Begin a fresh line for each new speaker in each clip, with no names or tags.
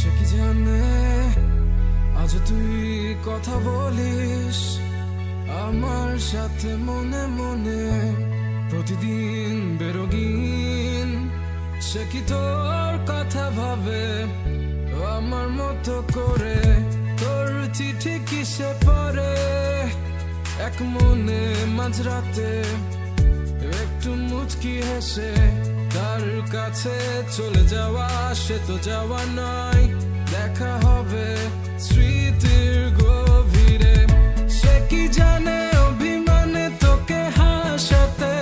সে কি জানে আজ তুই কথা বলিস আমার সাথে মনে মনে প্রতিদিন বেরোগিন। সে কি তোর কথা ভাবে আমার মতো করে? তোর চিঠি কিসে পড়ে এক মনে মাঝরাতে একটু মুচকি হেসে তার কাছে চলে যাওয়া। সে তো যাওয়া নয়, দেখা হবে স্মৃতির গভীরে। সে কি জানে অভিমানে তোকে হাসাতে,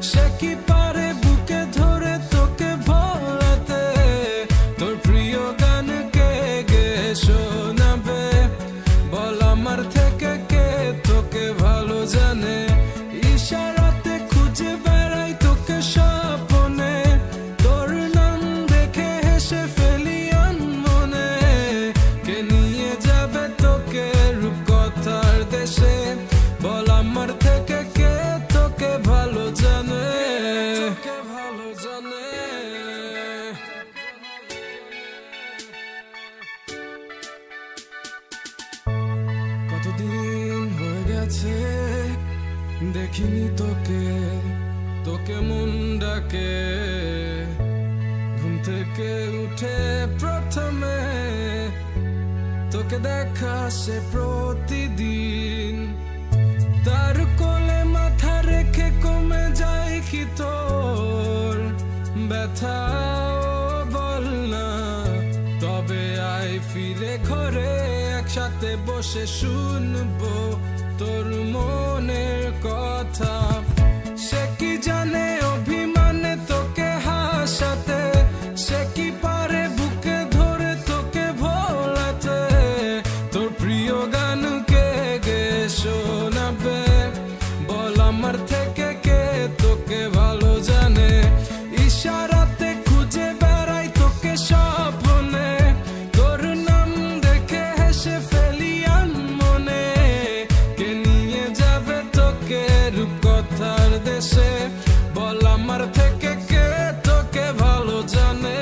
সে কি পারে বুকে ধরে তোকে ভোলাতে, তোর প্রিয় গান কে গে শোনাবে বল আমার থেকে কে তোকে ভালো জানে? ইশারাতে খুঁজে বেড়াই তোকে স্বপ্নে, তোর নাম দেখে হেসে ফেলি আনমনে। কে নিয়ে যাবে তোকে রূপকথার দেশে বল আমার থেকে কে তোকে ভালো জানে? তোকে ভালো জানে। কতদিন হয়ে গেছে দেখিনি তোকে, তোকে মন ডাকে ঘুম থেকে উঠে প্রথমে তোকে দেখা সে প্রতিদিন। তার কোলে মাথা রেখে কমে যায় কি তোর ব্যথা? বল না তবে আয় ফিরে ঘরে, একসাথে বসে শুনবো তোর মনের কথা। সে কি জানে অভিমানে তোকে হাসাতে, সে কি পারে বুকে ধরে তোকে ভোলাতে, তোর প্রিয় গান কে গে শোনাবে বল আমার থেকে কে তোকে ভালো জানে? ইশারাতে খুঁজে বেড়াই তোকে স্বপ্নে, তোর নাম দেখে হেসে ফেলি আনমনে। কে নিয়ে যাবে তোকে রূপকথার দেশে বল আমার থেকে কে তোকে ভালো জানে?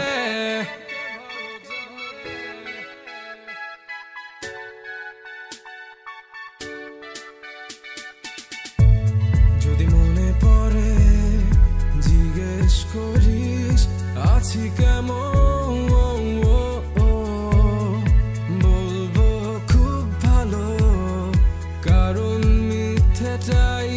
যদি মনে পড়ে জিজ্ঞেস করিস আছি কেমন, বলবো খুব ভালো, কারণ মিথ্যেটাই